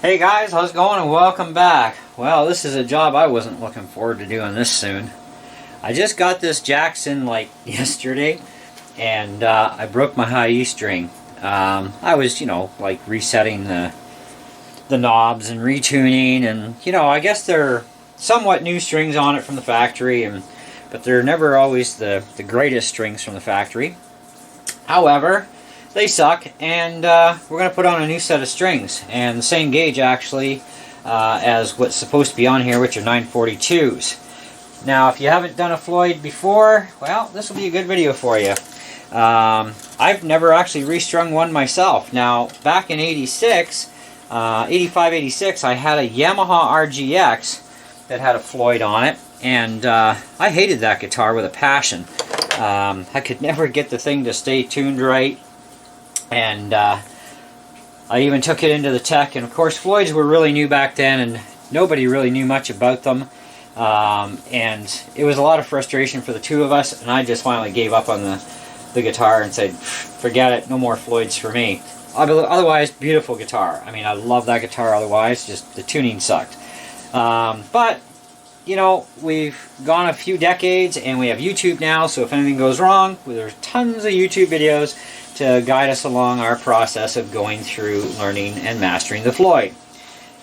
Hey guys, how's it going and welcome back. Well, this is a job I wasn't looking forward to doing this soon. I just got this Jackson like yesterday and I broke my high E string. I was, like resetting the knobs and retuning, and I guess they're somewhat new strings on it from the factory, but they're never always the greatest strings from the factory. However, they suck, and we're going to put on a new set of strings, and the same gauge actually as what's supposed to be on here, which are 942s. Now, if you haven't done a Floyd before, well, this will be a good video for you. I've never actually restrung one myself. Now, back in 85, 86, I had a Yamaha RGX that had a Floyd on it, and I hated that guitar with a passion. I could never get the thing to stay tuned right, and I even took it into the tech, and of course Floyds were really new back then and nobody really knew much about them, and it was a lot of frustration for the two of us, and I just finally gave up on the guitar and said, forget it, no more Floyds for me. Otherwise, beautiful guitar. I mean, I love that guitar otherwise, just the tuning sucked. But we've gone a few decades and we have YouTube now, so if anything goes wrong, there's tons of YouTube videos to guide us along our process of going through learning and mastering the Floyd.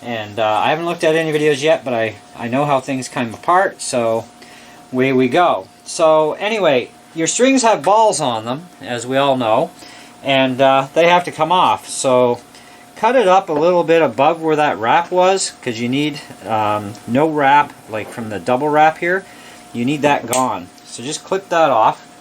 And I haven't looked at any videos yet, but I know how things come apart, so away we go. So anyway, your strings have balls on them, as we all know, and they have to come off. So cut it up a little bit above where that wrap was, because you need no wrap, like from the double wrap here. You need that gone. So just clip that off.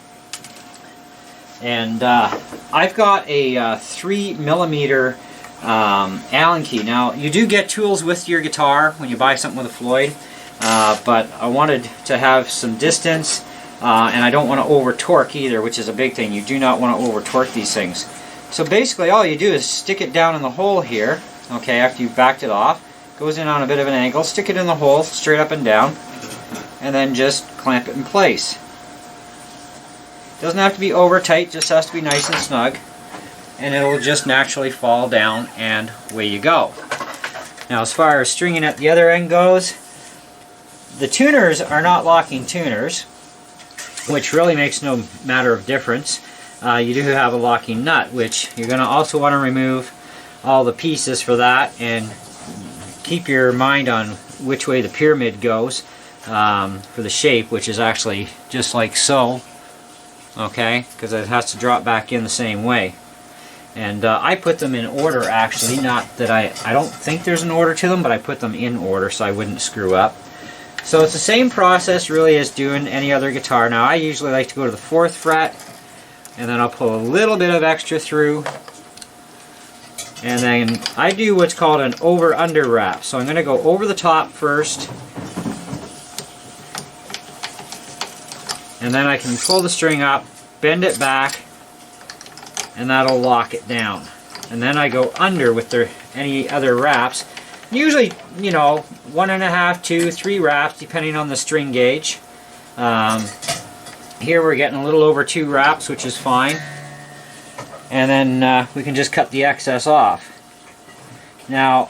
And I've got a 3mm Allen key. Now, you do get tools with your guitar when you buy something with a Floyd, but I wanted to have some distance, and I don't want to over torque either, which is a big thing. You do not want to over torque these things. So basically all you do is stick it down in the hole here, okay, after you've backed it off. Goes in on a bit of an angle, stick it in the hole, straight up and down, and then just clamp it in place. Doesn't have to be over tight, just has to be nice and snug, and it'll just naturally fall down, and away you go. Now, as far as stringing at the other end goes, the tuners are not locking tuners, which really makes no matter of difference. You do have a locking nut, which you're going to also want to remove all the pieces for that, and keep your mind on which way the pyramid goes for the shape, which is actually just like so. Okay, because it has to drop back in the same way. And I put them in order, actually. Not that I don't think there's an order to them, but I put them in order so I wouldn't screw up. So it's the same process really as doing any other guitar. Now, I usually like to go to the 4th fret, and then I'll pull a little bit of extra through, and then I do what's called an over-under wrap. So I'm going to go over the top first, and then I can pull the string up, bend it back, and that'll lock it down. And then I go under with any other wraps. Usually, 1.5, 2, 3 wraps, depending on the string gauge. Here we're getting a little over 2 wraps, which is fine. And then we can just cut the excess off. Now,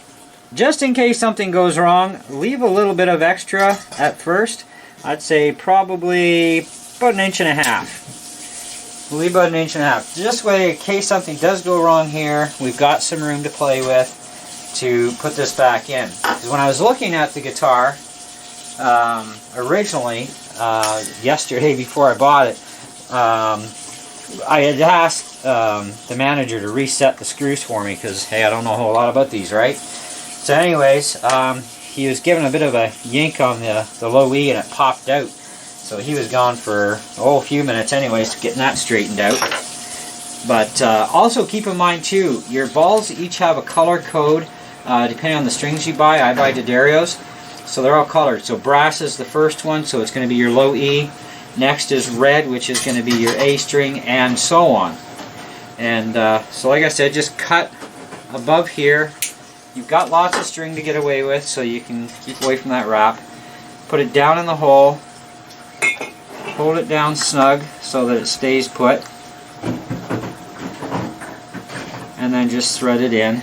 just in case something goes wrong, leave a little bit of extra at first. I'd say probably about 1.5 inches. We'll leave about 1.5 inches. Just way, in case something does go wrong here, we've got some room to play with to put this back in. Because when I was looking at the guitar originally, yesterday before I bought it, I had asked the manager to reset the screws for me because, hey, I don't know a whole lot about these, right? So anyways, he was giving a bit of a yank on the low E and it popped out. So he was gone for a few minutes anyways, getting that straightened out. But also keep in mind too, your balls each have a color code depending on the strings you buy. I buy D'Addarios, so they're all colored. So brass is the first one, so it's going to be your low E. Next is red, which is going to be your A string, and so on. And so like I said, just cut above here. You've got lots of string to get away with, so you can keep away from that wrap. Put it down in the hole. Hold it down snug so that it stays put. And then just thread it in.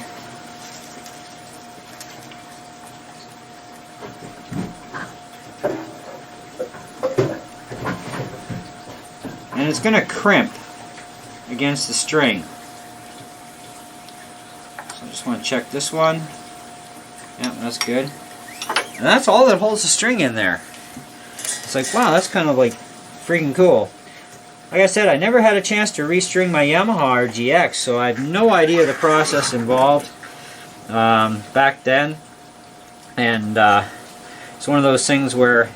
and it's going to crimp against the string. So I just want to check this one. Yeah, that's good. And that's all that holds the string in there. It's like, wow, that's kind of like freaking cool. Like I said, I never had a chance to restring my Yamaha RGX, so I have no idea the process involved back then. And it's one of those things where,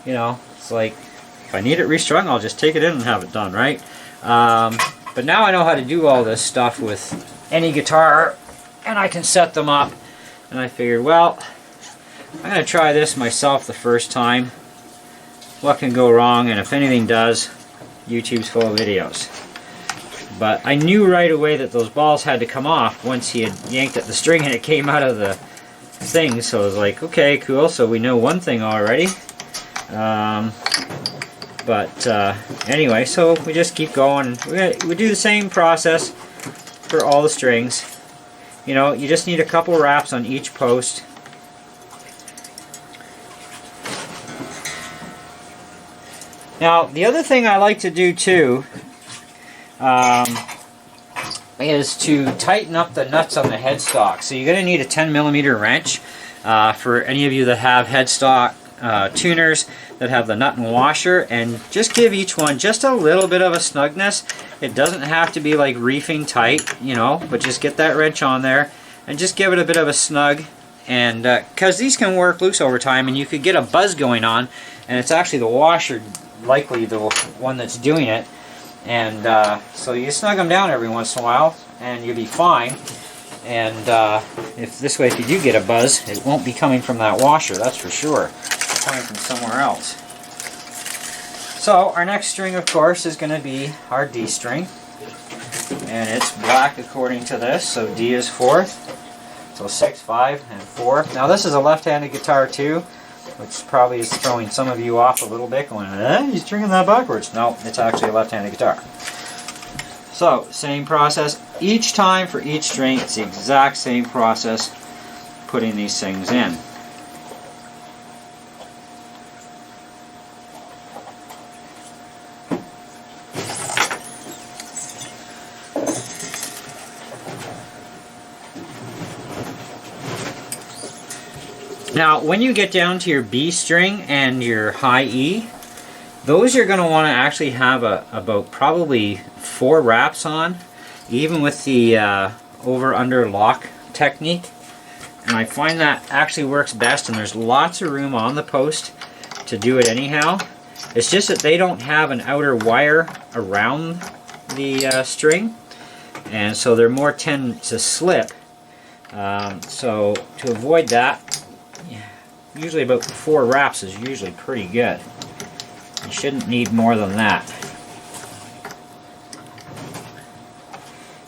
you know, it's like, if I need it restrung, I'll just take it in and have it done, right? But now I know how to do all this stuff with any guitar, and I can set them up. And I figured, well, I'm going to try this myself the first time. What can go wrong? And if anything does, YouTube's full of videos. But I knew right away that those balls had to come off once he had yanked at the string and it came out of the thing. So I was like, okay, cool. So we know one thing already. Anyway, so we just keep going. We do the same process for all the strings. You know, you just need a couple wraps on each post. Now, the other thing I like to do too is to tighten up the nuts on the headstock. So you're going to need a 10mm wrench for any of you that have headstock tuners that have the nut and washer, and just give each one just a little bit of a snugness. It doesn't have to be like reefing tight, you know, but just get that wrench on there and just give it a bit of a snug. And because these can work loose over time, and you could get a buzz going on, and it's actually the washer likely the one that's doing it. And so you snug them down every once in a while and you'll be fine. And if this way, if you do get a buzz, it won't be coming from that washer, that's for sure. It's coming from somewhere else. So our next string, of course, is going to be our D string, and it's black according to this, so D is 4th, so 6, 5, and 4. Now this is a left-handed guitar too, which probably is throwing some of you off a little bit, going, he's stringing that backwards. No, it's actually a left-handed guitar. So, same process each time for each string. It's the exact same process putting these things in. Now, when you get down to your B string and your high E, those you're going to want to actually have about probably 4 wraps on, even with the over-under lock technique. And I find that actually works best, and there's lots of room on the post to do it anyhow. It's just that they don't have an outer wire around the string, and so they're more tend to slip. So to avoid that, usually about 4 wraps is usually pretty good. You shouldn't need more than that.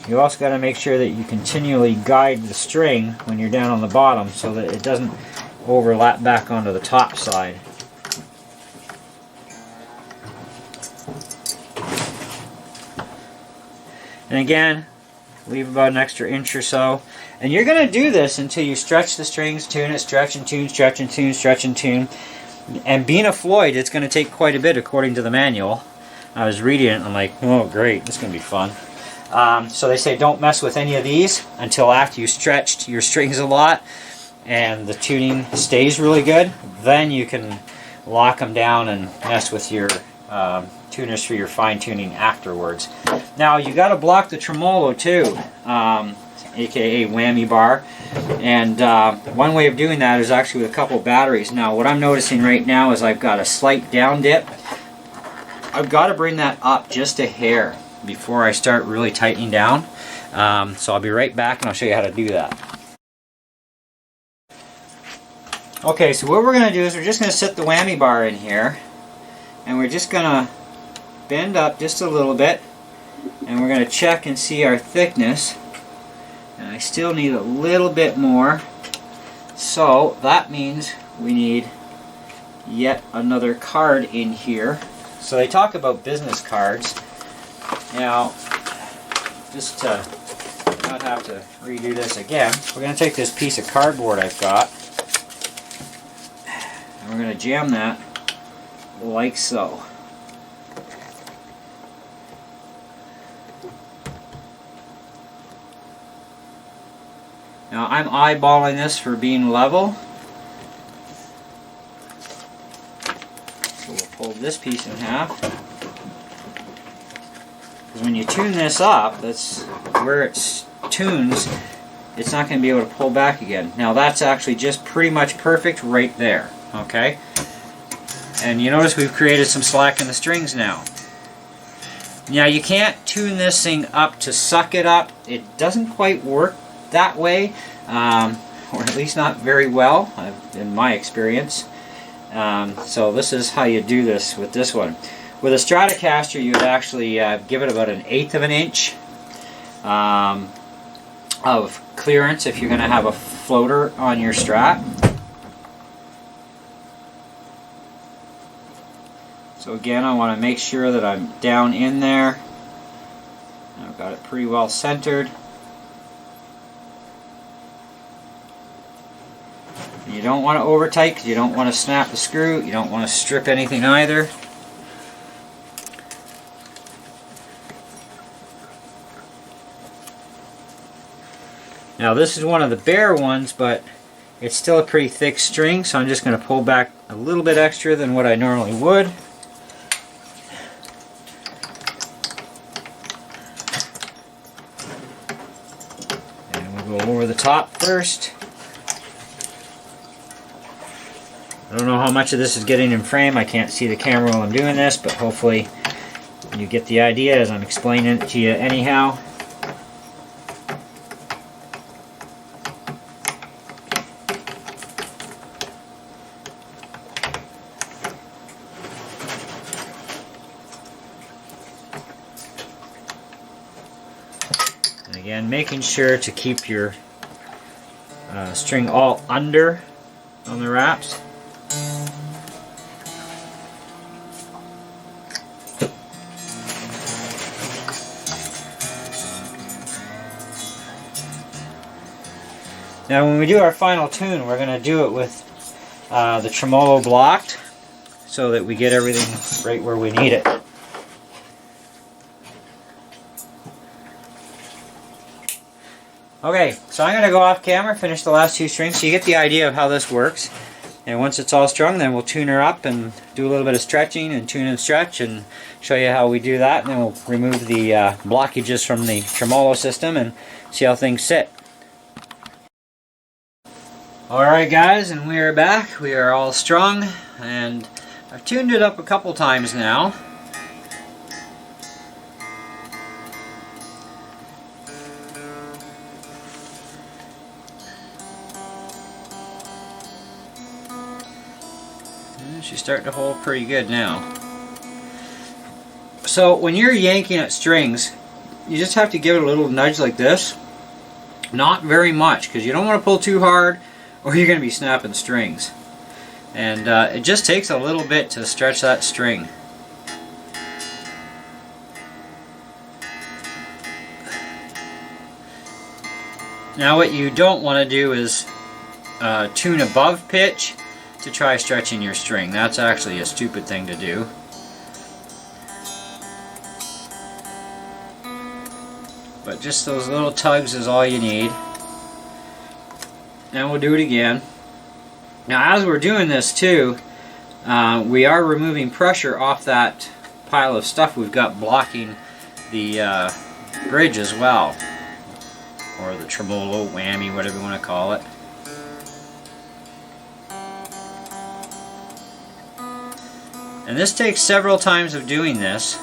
You also got to make sure that you continually guide the string when you're down on the bottom so that it doesn't overlap back onto the top side. And again, leave about an extra inch or so. And you're going to do this until you stretch the strings, tune it, stretch and tune, stretch and tune, stretch and tune. And being a Floyd, it's going to take quite a bit according to the manual. I was reading it and I'm like, oh great, this is going to be fun. So they say don't mess with any of these until after you stretched your strings a lot and the tuning stays really good. Then you can lock them down and mess with your tuners for your fine tuning afterwards. Now you got to block the tremolo too, aka whammy bar, and one way of doing that is actually with a couple batteries. Now what I'm noticing right now is I've got a slight down dip. I've got to bring that up just a hair before I start really tightening down. So I'll be right back and I'll show you how to do that. Okay, so what we're going to do is we're just going to set the whammy bar in here, and we're just going to bend up just a little bit, and we're going to check and see our thickness. And I still need a little bit more, so that means we need yet another card in here. So they talk about business cards. Now, just to not have to redo this again, we're going to take this piece of cardboard I've got, and we're going to jam that like so. Now I'm eyeballing this for being level. So we'll fold this piece in half. Because when you tune this up, that's where it tunes, it's not going to be able to pull back again. Now that's actually just pretty much perfect right there. Okay? And you notice we've created some slack in the strings now. Now you can't tune this thing up to suck it up. It doesn't quite work that way, or at least not very well, in my experience. So this is how you do this with this one. With a Stratocaster, you would actually give it about 1/8 of an inch of clearance if you're going to have a floater on your Strat. So again, I want to make sure that I'm down in there. I've got it pretty well centered. You don't want to over tight because you don't want to snap the screw. You don't want to strip anything either. Now this is one of the bare ones, but it's still a pretty thick string, so I'm just going to pull back a little bit extra than what I normally would. And we'll go over the top first. I don't know how much of this is getting in frame. I can't see the camera while I'm doing this, but hopefully you get the idea as I'm explaining it to you anyhow. And again, making sure to keep your string all under on the wraps. Now when we do our final tune, we're going to do it with the tremolo blocked so that we get everything right where we need it. Okay, so I'm going to go off camera, finish the last 2 strings so you get the idea of how this works. And once it's all strung, then we'll tune her up and do a little bit of stretching and tune and stretch and show you how we do that. And then we'll remove the blockages from the tremolo system and see how things sit. Alright guys, and we are back. We are all strung, and I've tuned it up a couple times now. And she's starting to hold pretty good now. So when you're yanking at strings, you just have to give it a little nudge like this. Not very much, because you don't want to pull too hard, or you're going to be snapping strings. And it just takes a little bit to stretch that string. Now what you don't want to do is tune above pitch to try stretching your string. That's actually a stupid thing to do. But just those little tugs is all you need. And we'll do it again. Now as we're doing this too, we are removing pressure off that pile of stuff we've got blocking the bridge as well. Or the tremolo, whammy, whatever you want to call it. And this takes several times of doing this,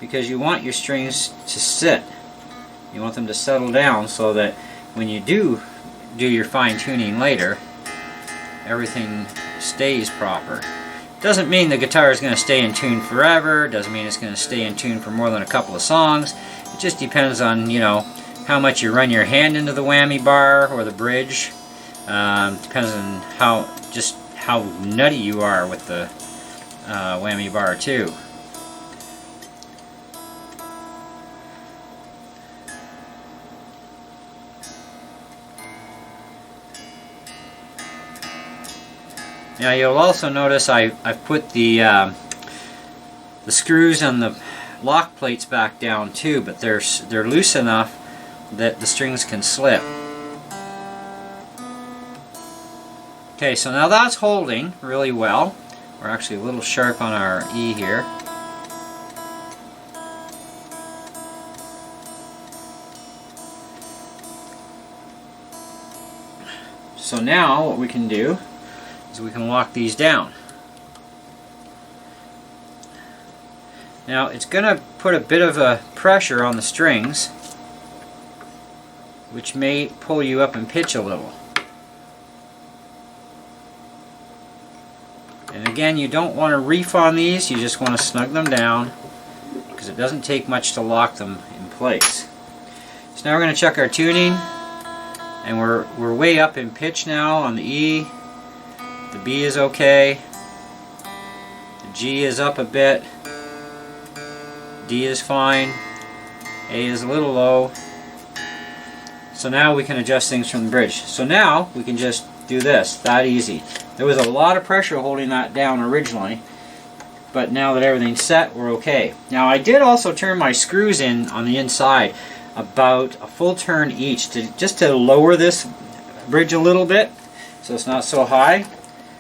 because you want your strings to sit. You want them to settle down so that when you do your fine tuning later, everything stays proper. Doesn't mean the guitar is going to stay in tune forever. Doesn't mean it's going to stay in tune for more than a couple of songs. It just depends on, you know, how much you run your hand into the whammy bar or the bridge. Depends on how nutty you are with the whammy bar too. Now you'll also notice I've put the screws and the lock plates back down too, but they're loose enough that the strings can slip. Okay, so now that's holding really well. We're actually a little sharp on our E here. So now what we can do is we can lock these down. Now it's going to put a bit of a pressure on the strings, which may pull you up in pitch a little. And again, you don't want to reef on these, you just want to snug them down because it doesn't take much to lock them in place. So now we're going to check our tuning, and we're way up in pitch now on the E. The B is okay. The G is up a bit. D is fine. A is a little low. So now we can adjust things from the bridge. So now we can just do this, that easy. There was a lot of pressure holding that down originally, but now that everything's set, we're okay. Now I did also turn my screws in on the inside about a full turn each, just to lower this bridge a little bit so it's not so high.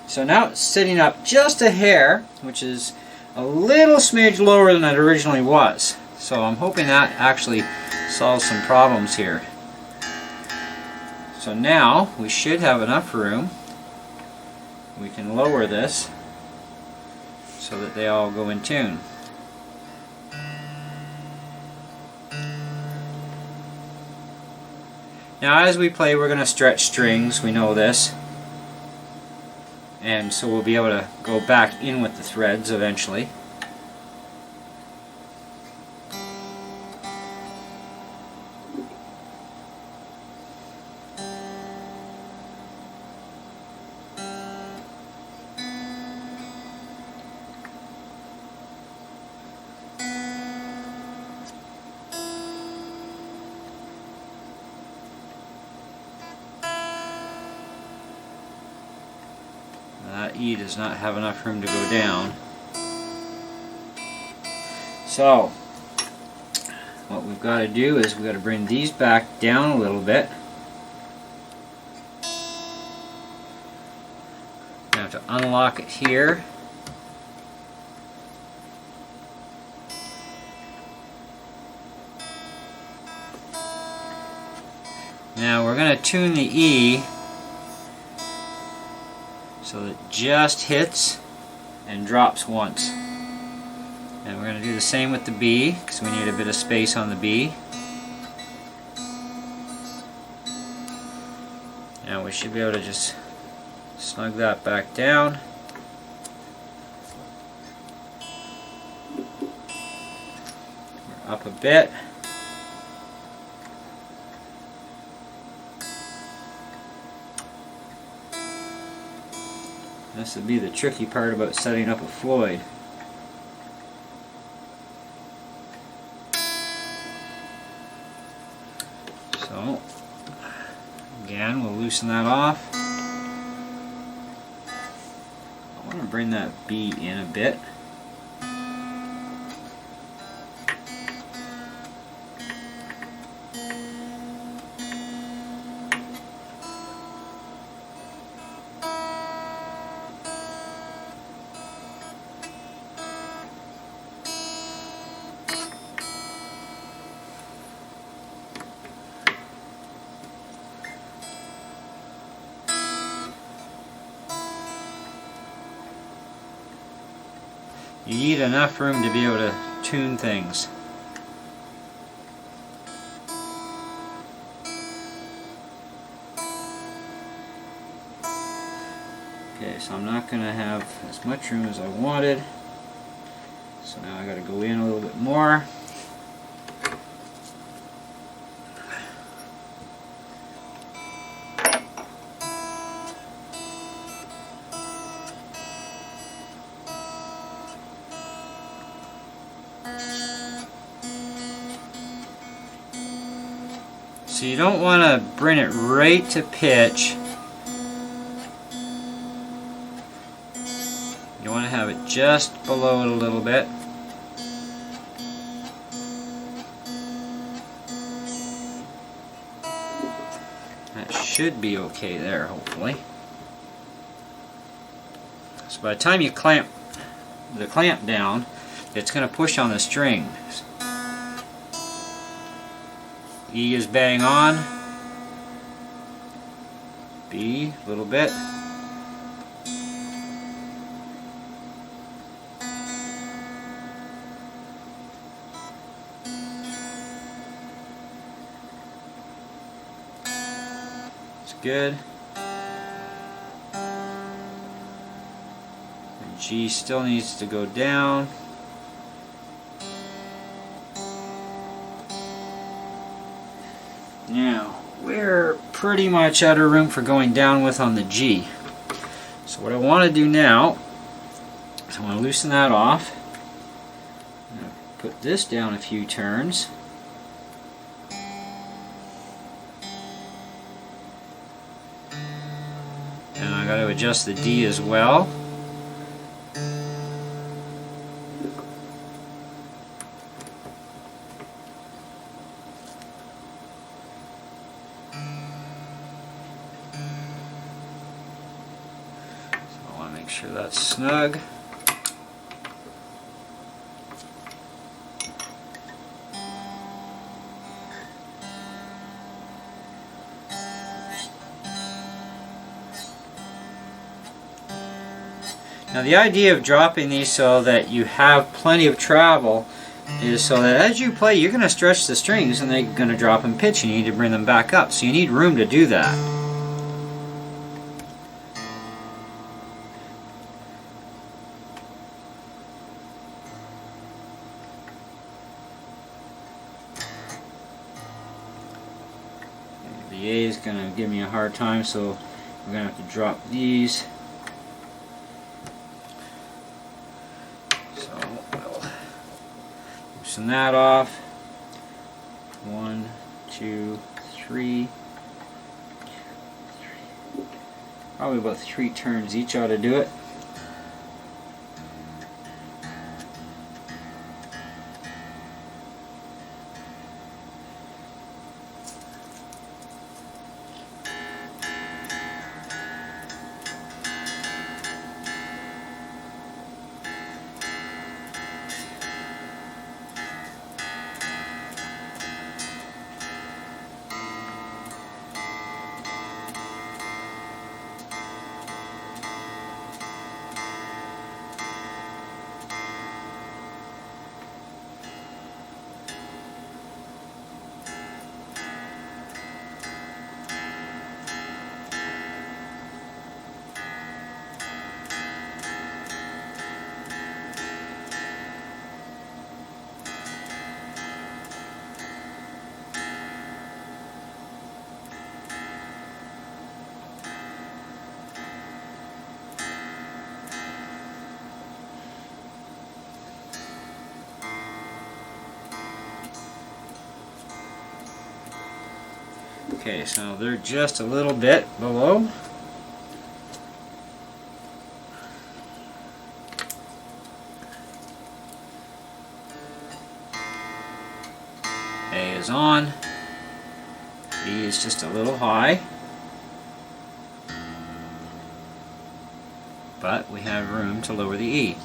So now it's sitting up just a hair, which is a little smidge lower than it originally was. So I'm hoping that actually solves some problems here. So now we should have enough room. We can lower this so that they all go in tune. Now as we play, we're going to stretch strings, we know this, and so we'll be able to go back in with the threads eventually. That E does not have enough room to go down. So what we've got to do is we've got to bring these back down a little bit. I have to unlock it here. Now we're going to tune the E so that it just hits and drops once. And we're going to do the same with the B, because we need a bit of space on the B. Now we should be able to just snug that back down. We're up a bit. This would be the tricky part about setting up a Floyd. So, again, we'll loosen that off. I want to bring that B in a bit. You need enough room to be able to tune things. Okay, so I'm not going to have as much room as I wanted. So now I got to go in a little bit more. So you don't want to bring it right to pitch. You want to have it just below it a little bit. should be okay there, hopefully. So by the time you clamp the clamp down, it's going to push on the string. E is bang on. B, a little bit. It's good. And G still needs to go down. Now, we're pretty much out of room for going down with on the G. So what I want to do now is I want to loosen that off. I'm going to put this down a few turns. And I got to adjust the D as well. Make sure that's snug. Now the idea of dropping these so that you have plenty of travel is so that as you play you're going to stretch the strings and they're going to drop in pitch and you need to bring them back up. So you need room to do that. The A is going to give me a hard time, so we're going to have to drop these. So we'll loosen that off. 1, 2, 3. Probably about 3 turns each ought to do it. Okay, so they're just a little bit below. A is on. B is just a little high. But we have room to lower the E.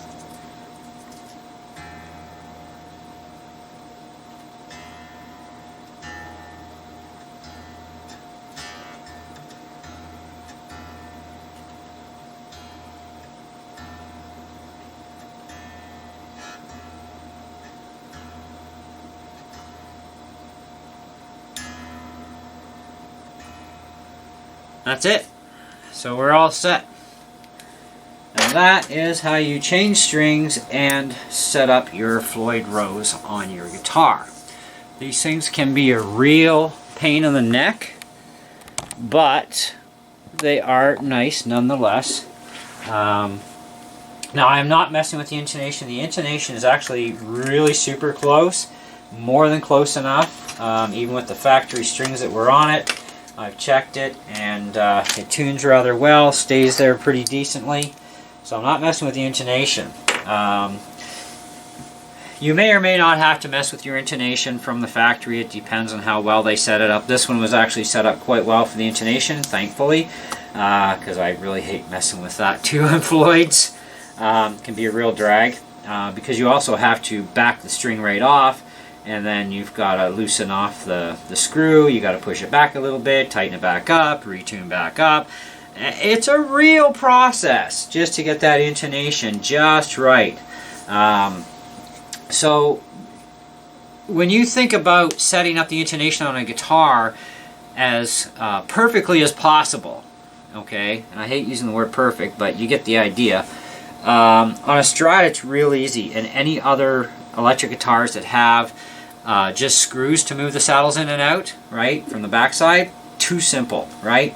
That's it. So we're all set. And that is how you change strings and set up your Floyd Rose on your guitar. These things can be a real pain in the neck, but they are nice nonetheless. Now I'm not messing with the intonation. The intonation is actually really super close, more than close enough, even with the factory strings that were on it. I've checked it, and it tunes rather well, stays there pretty decently. So I'm not messing with the intonation. You may or may not have to mess with your intonation from the factory. It depends on how well they set it up. This one was actually set up quite well for the intonation, thankfully, because I really hate messing with that too on Floyd's. Can be a real drag, because you also have to back the string right off, and then you've got to loosen off the screw. You got to push it back a little bit, tighten it back up, retune back up. It's a real process just to get that intonation just right. So when you think about setting up the intonation on a guitar as perfectly as possible, okay, and I hate using the word perfect, but you get the idea. On a Strat, it's real easy, and any other electric guitars that have just screws to move the saddles in and out, right, from the backside, too simple, right?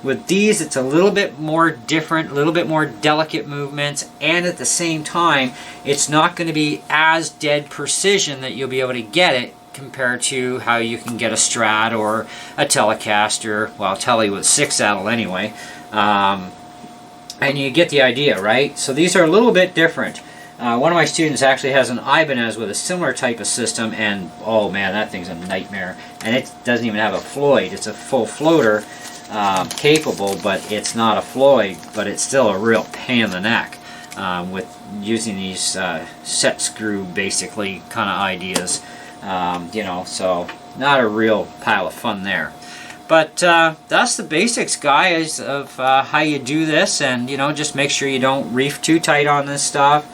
With these, it's a little bit more different, a little bit more delicate movements, and at the same time, it's not going to be as dead precision that you'll be able to get it compared to how you can get a Strat or a Telecaster, well, Tele with 6 saddle anyway, and you get the idea, right? So these are a little bit different. One of my students actually has an Ibanez with a similar type of system, and oh man, that thing's a nightmare. And it doesn't even have a Floyd. It's a full floater, capable, but it's not a Floyd, but it's still a real pain in the neck with using these set screw basically kind of ideas, you know, so not a real pile of fun there. But that's the basics, guys, of how you do this, and you know, just make sure you don't reef too tight on this stuff.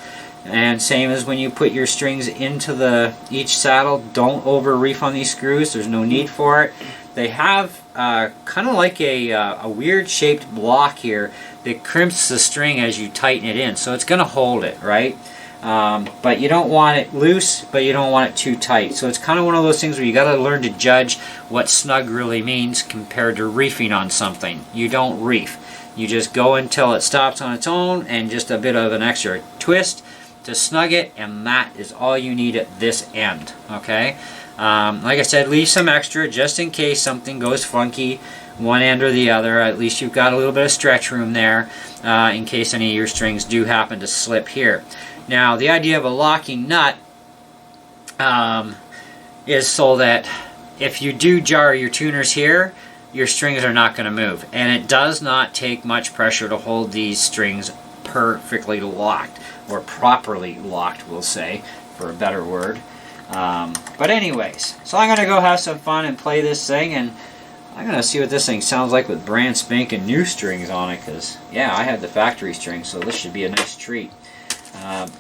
And same as when you put your strings into each saddle, don't over reef on these screws. There's no need for it. They have kind of like a weird shaped block here that crimps the string as you tighten it in, so it's going to hold it, right? But you don't want it loose, but you don't want it too tight. So it's kind of one of those things where you got to learn to judge what snug really means compared to reefing on something. You don't reef. You just go until it stops on its own, and just a bit of an extra twist to snug it, and that is all you need at this end, okay? Like I said, leave some extra just in case something goes funky one end or the other. At least you've got a little bit of stretch room there in case any of your strings do happen to slip here. Now, the idea of a locking nut is so that if you do jar your tuners here, your strings are not going to move. And it does not take much pressure to hold these strings perfectly locked, or properly locked, we'll say, for a better word. But anyways, so I'm going to go have some fun and play this thing, and I'm going to see what this thing sounds like with brand spanking new strings on it, because, yeah, I have the factory strings, so this should be a nice treat.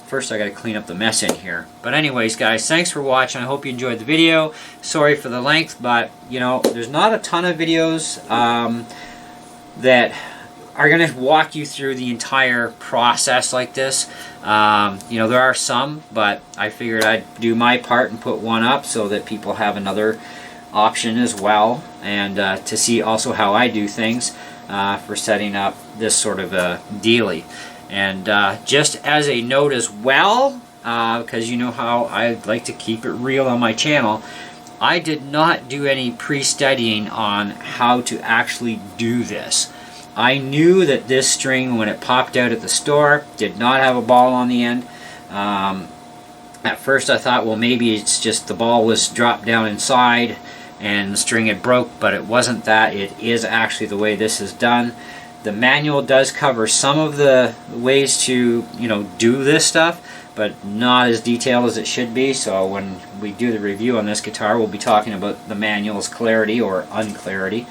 First I got to clean up the mess in here. But anyways, guys, thanks for watching. I hope you enjoyed the video. Sorry for the length, but, you know, there's not a ton of videos that are going to walk you through the entire process like this. You know, there are some, but I figured I'd do my part and put one up so that people have another option as well, and to see also how I do things for setting up this sort of a dealie. And just as a note as well, because you know how I like to keep it real on my channel, I did not do any pre-studying on how to actually do this. I knew that this string, when it popped out at the store, did not have a ball on the end. At first I thought, well, maybe it's just the ball was dropped down inside and the string had broke, but it wasn't that. It is actually the way this is done. The manual does cover some of the ways to, you know, do this stuff, but not as detailed as it should be. So when we do the review on this guitar, we'll be talking about the manual's clarity or unclarity.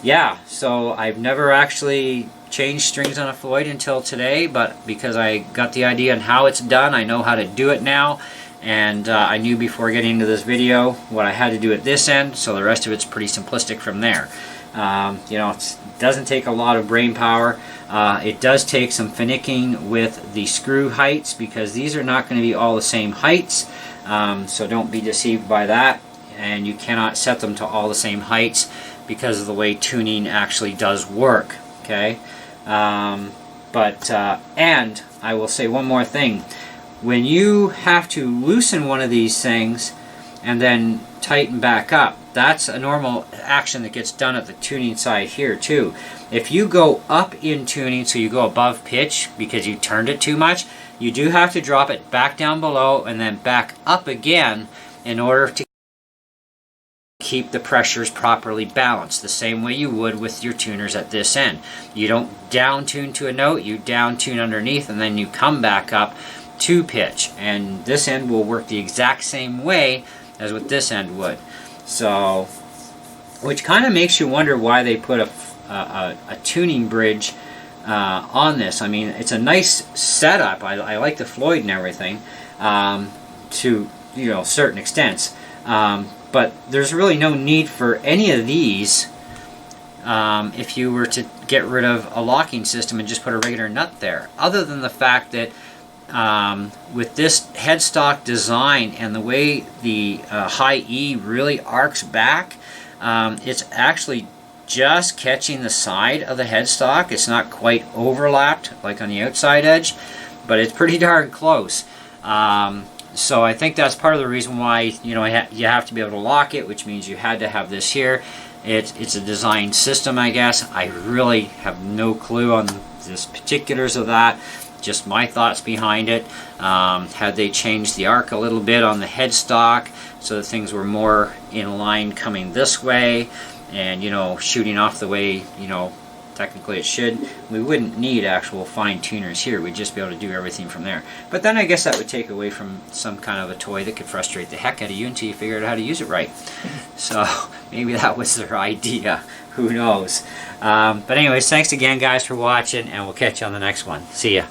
Yeah, so I've never actually changed strings on a Floyd until today, but because I got the idea on how it's done, I know how to do it now. And I knew before getting into this video what I had to do at this end, so the rest of it's pretty simplistic from there. You know, it doesn't take a lot of brain power. It does take some finicking with the screw heights, because these are not going to be all the same heights, so don't be deceived by that. And you cannot set them to all the same heights because of the way tuning actually does work, okay? And I will say one more thing. When you have to loosen one of these things and then tighten back up, that's a normal action that gets done at the tuning side here too. If you go up in tuning, so you go above pitch because you turned it too much, you do have to drop it back down below and then back up again in order to keep the pressures properly balanced, the same way you would with your tuners at this end. You don't down tune to a note, you down tune underneath and then you come back up to pitch, and this end will work the exact same way as what this end would. So, which kind of makes you wonder why they put a tuning bridge on this. I mean, it's a nice setup. I like the Floyd and everything to certain extents, but there's really no need for any of these if you were to get rid of a locking system and just put a regular nut there, other than the fact that with this headstock design and the way the high E really arcs back, it's actually just catching the side of the headstock. It's not quite overlapped like on the outside edge, but it's pretty darn close. So I think that's part of the reason why you have to be able to lock it, which means you had to have this here. It's a design system, I guess. I really have no clue on the particulars of that. Just my thoughts behind it. Had they changed the arc a little bit on the headstock so that things were more in line coming this way and shooting off the way technically it should, we wouldn't need actual fine tuners here. We'd just be able to do everything from there. But then I guess that would take away from some kind of a toy that could frustrate the heck out of you until you figured out how to use it right. So maybe that was their idea. Who knows? But anyways, thanks again guys for watching, and we'll catch you on the next one. See ya.